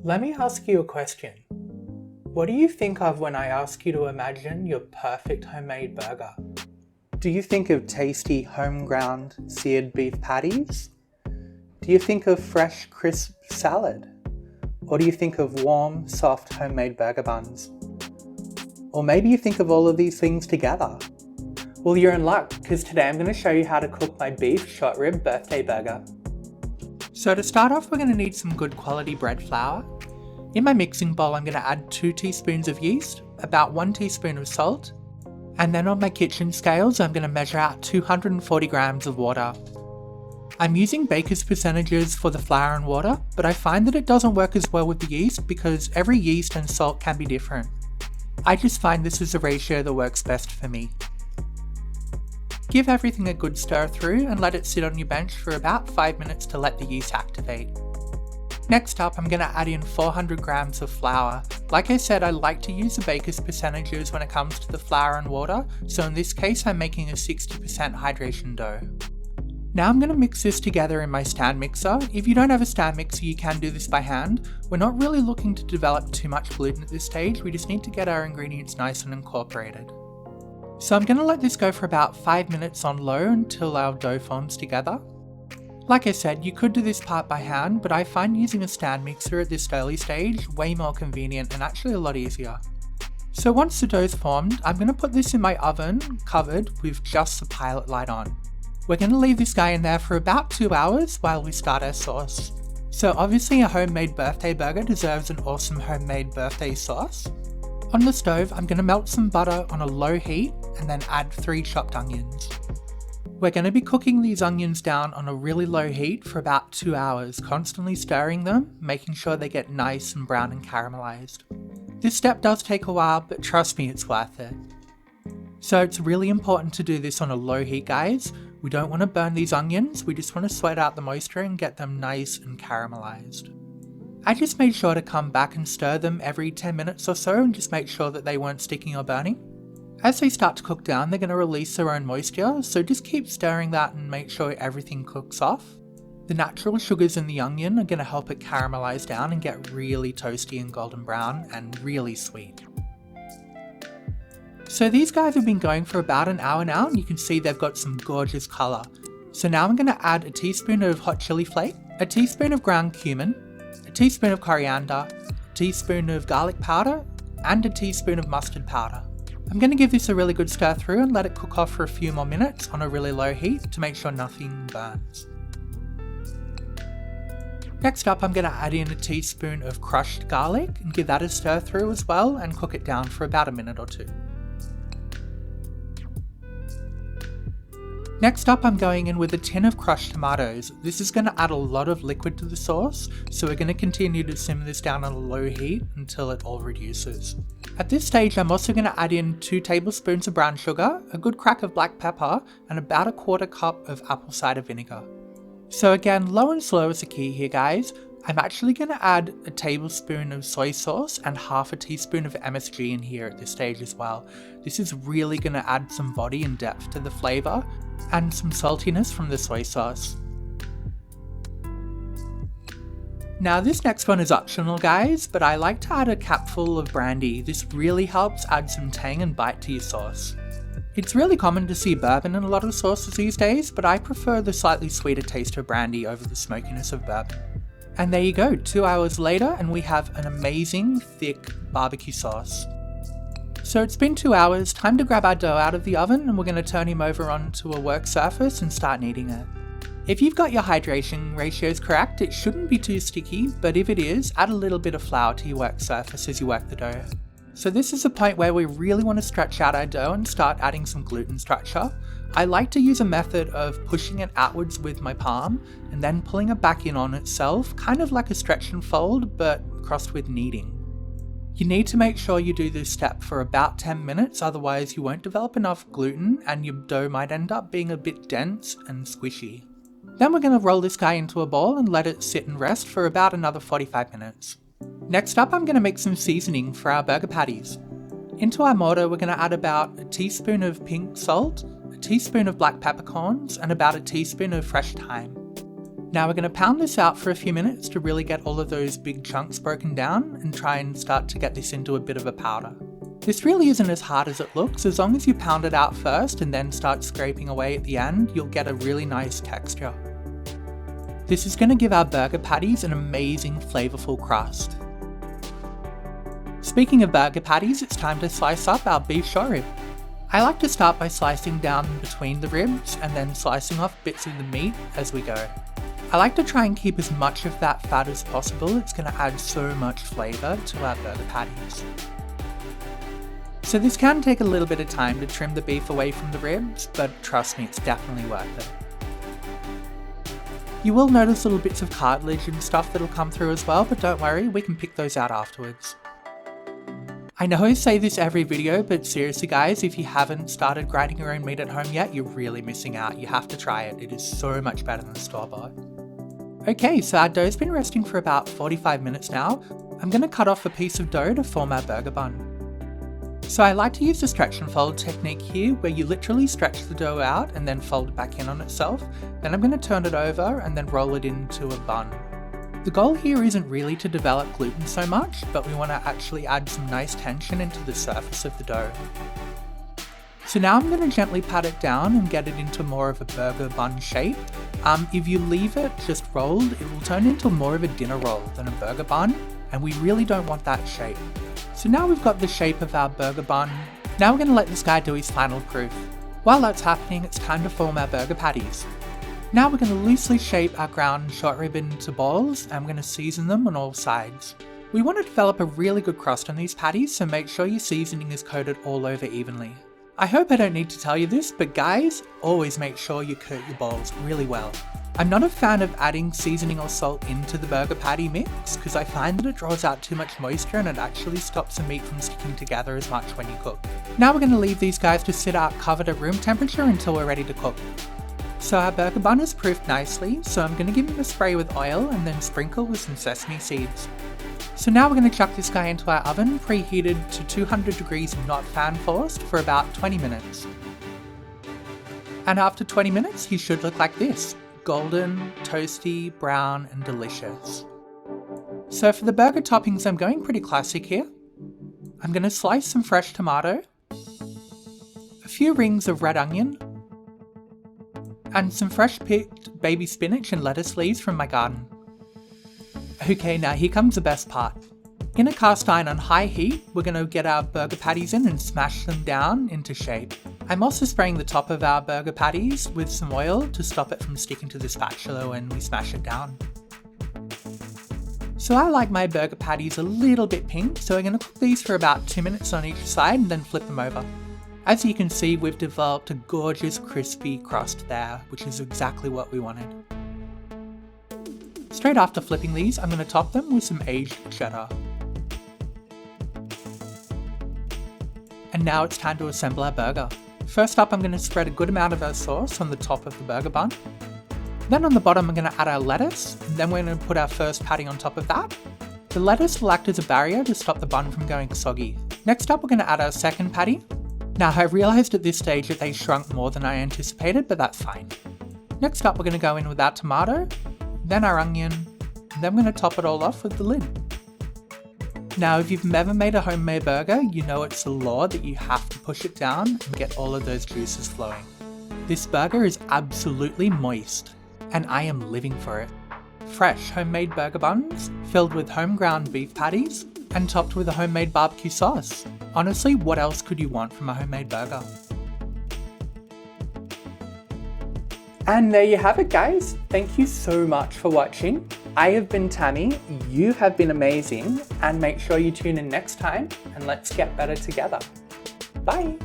Let me ask you a question. What do you think of when I ask you to imagine your perfect homemade burger? Do you think of tasty home-ground seared beef patties? Do you think of fresh, crisp salad? Or do you think of warm, soft homemade burger buns? Or maybe you think of all of these things together? Well, you're in luck, because today I'm going to show you how to cook my beef short rib birthday burger. So to start off, we're going to need some good quality bread flour. In my mixing bowl, I'm going to add 2 teaspoons of yeast, about 1 teaspoon of salt, and then on my kitchen scales, I'm going to measure out 240 grams of water. I'm using baker's percentages for the flour and water, but I find that it doesn't work as well with the yeast because every yeast and salt can be different. I just find this is a ratio that works best for me. Give everything a good stir through and let it sit on your bench for about 5 minutes to let the yeast activate. Next up, I'm going to add in 400 grams of flour. Like I said, I like to use the baker's percentages when it comes to the flour and water, so in this case I'm making a 60% hydration dough. Now I'm going to mix this together in my stand mixer. If you don't have a stand mixer, you can do this by hand. We're not really looking to develop too much gluten at this stage, we just need to get our ingredients nice and incorporated. So I'm going to let this go for about 5 minutes on low until our dough forms together. Like I said, you could do this part by hand, but I find using a stand mixer at this early stage way more convenient and actually a lot easier. So once the dough's formed, I'm going to put this in my oven, covered with just the pilot light on. We're going to leave this guy in there for about 2 hours while we start our sauce. So obviously a homemade birthday burger deserves an awesome homemade birthday sauce. On the stove, I'm going to melt some butter on a low heat and then add 3 chopped onions. We're going to be cooking these onions down on a really low heat for about 2 hours, constantly stirring them, making sure they get nice and brown and caramelized. This step does take a while, but trust me, it's worth it. So it's really important to do this on a low heat, guys. We don't want to burn these onions, we just want to sweat out the moisture and get them nice and caramelized. I just made sure to come back and stir them every 10 minutes or so and just make sure that they weren't sticking or burning. As they start to cook down, they're going to release their own moisture, so just keep stirring that and make sure everything cooks off. The natural sugars in the onion are going to help it caramelize down and get really toasty and golden brown and really sweet. So these guys have been going for about an hour now and you can see they've got some gorgeous colour. So now I'm going to add a teaspoon of hot chili flake, a teaspoon of ground cumin, a teaspoon of coriander, a teaspoon of garlic powder, and a teaspoon of mustard powder. I'm going to give this a really good stir through and let it cook off for a few more minutes on a really low heat to make sure nothing burns. Next up, I'm going to add in a teaspoon of crushed garlic and give that a stir through as well and cook it down for about a minute or 2. Next up, I'm going in with a tin of crushed tomatoes. This is going to add a lot of liquid to the sauce, so we're going to continue to simmer this down on a low heat until it all reduces. At this stage, I'm also going to add in 2 tablespoons of brown sugar, a good crack of black pepper, and about a 1/4 cup of apple cider vinegar. So again, low and slow is the key here, guys. I'm actually going to add a tablespoon of soy sauce and half a teaspoon of MSG in here at this stage as well. This is really going to add some body and depth to the flavour and some saltiness from the soy sauce. Now this next one is optional, guys, but I like to add a capful of brandy. This really helps add some tang and bite to your sauce. It's really common to see bourbon in a lot of sauces these days, but I prefer the slightly sweeter taste of brandy over the smokiness of bourbon. And there you go, 2 hours later and we have an amazing thick barbecue sauce. So it's been 2 hours, time to grab our dough out of the oven and we're going to turn him over onto a work surface and start kneading it. If you've got your hydration ratios correct, it shouldn't be too sticky, but if it is, add a little bit of flour to your work surface as you work the dough. So this is the point where we really want to stretch out our dough and start adding some gluten structure. I like to use a method of pushing it outwards with my palm and then pulling it back in on itself, kind of like a stretch and fold, but crossed with kneading. You need to make sure you do this step for about 10 minutes, otherwise you won't develop enough gluten and your dough might end up being a bit dense and squishy. Then we're going to roll this guy into a ball and let it sit and rest for about another 45 minutes. Next up, I'm going to make some seasoning for our burger patties. Into our mortar, we're going to add about a teaspoon of pink salt, a teaspoon of black peppercorns, and about a teaspoon of fresh thyme. Now we're going to pound this out for a few minutes to really get all of those big chunks broken down and try and start to get this into a bit of a powder. This really isn't as hard as it looks. As long as you pound it out first and then start scraping away at the end, you'll get a really nice texture. This is going to give our burger patties an amazing flavourful crust. Speaking of burger patties, it's time to slice up our beef short rib. I like to start by slicing down between the ribs and then slicing off bits of the meat as we go. I like to try and keep as much of that fat as possible. It's going to add so much flavour to our burger patties. So this can take a little bit of time to trim the beef away from the ribs, but trust me, it's definitely worth it. You will notice little bits of cartilage and stuff that'll come through as well, but don't worry, we can pick those out afterwards. I know I say this every video, but seriously guys, if you haven't started grinding your own meat at home yet, you're really missing out. You have to try it. It is so much better than store-bought. Okay, so our dough's been resting for about 45 minutes now. I'm going to cut off a piece of dough to form our burger bun. So I like to use the stretch and fold technique here, where you literally stretch the dough out and then fold it back in on itself. Then I'm going to turn it over and then roll it into a bun. The goal here isn't really to develop gluten so much, but we want to actually add some nice tension into the surface of the dough. So now I'm going to gently pat it down and get it into more of a burger bun shape. If you leave it just rolled, it will turn into more of a dinner roll than a burger bun, and we really don't want that shape. So now we've got the shape of our burger bun. Now we're going to let this guy do his final proof. While that's happening, it's time to form our burger patties. Now we're going to loosely shape our ground short rib into balls, and we're going to season them on all sides. We want to develop a really good crust on these patties, so make sure your seasoning is coated all over evenly. I hope I don't need to tell you this, but guys, always make sure you coat your balls really well. I'm not a fan of adding seasoning or salt into the burger patty mix, because I find that it draws out too much moisture and it actually stops the meat from sticking together as much when you cook. Now we're going to leave these guys to sit out covered at room temperature until we're ready to cook. So our burger bun is proofed nicely, so I'm going to give him a spray with oil and then sprinkle with some sesame seeds. So now we're going to chuck this guy into our oven, preheated to 200 degrees not fan forced, for about 20 minutes. And after 20 minutes, he should look like this. Golden, toasty, brown, and delicious. So for the burger toppings, I'm going pretty classic here. I'm going to slice some fresh tomato, a few rings of red onion, and some fresh picked baby spinach and lettuce leaves from my garden. Okay, now here comes the best part. In a cast iron on high heat, we're going to get our burger patties in and smash them down into shape. I'm also spraying the top of our burger patties with some oil to stop it from sticking to the spatula when we smash it down. So I like my burger patties a little bit pink, so we're going to cook these for about 2 minutes on each side and then flip them over. As you can see, we've developed a gorgeous crispy crust there, which is exactly what we wanted. Straight after flipping these, I'm going to top them with some aged cheddar. And now it's time to assemble our burger. First up, I'm going to spread a good amount of our sauce on the top of the burger bun. Then on the bottom, I'm going to add our lettuce, and then we're going to put our first patty on top of that. The lettuce will act as a barrier to stop the bun from going soggy. Next up, we're going to add our second patty. Now, I realised at this stage that they shrunk more than I anticipated, but that's fine. Next up, we're going to go in with our tomato, then our onion, and then we're going to top it all off with the lid. Now, if you've never made a homemade burger, you know it's the law that you have to push it down and get all of those juices flowing. This burger is absolutely moist, and I am living for it. Fresh homemade burger buns, filled with home ground beef patties, and topped with a homemade barbecue sauce. Honestly, what else could you want from a homemade burger? And there you have it, guys. Thank you so much for watching. I have been Tammy, you have been amazing, and make sure you tune in next time and let's get better together. Bye!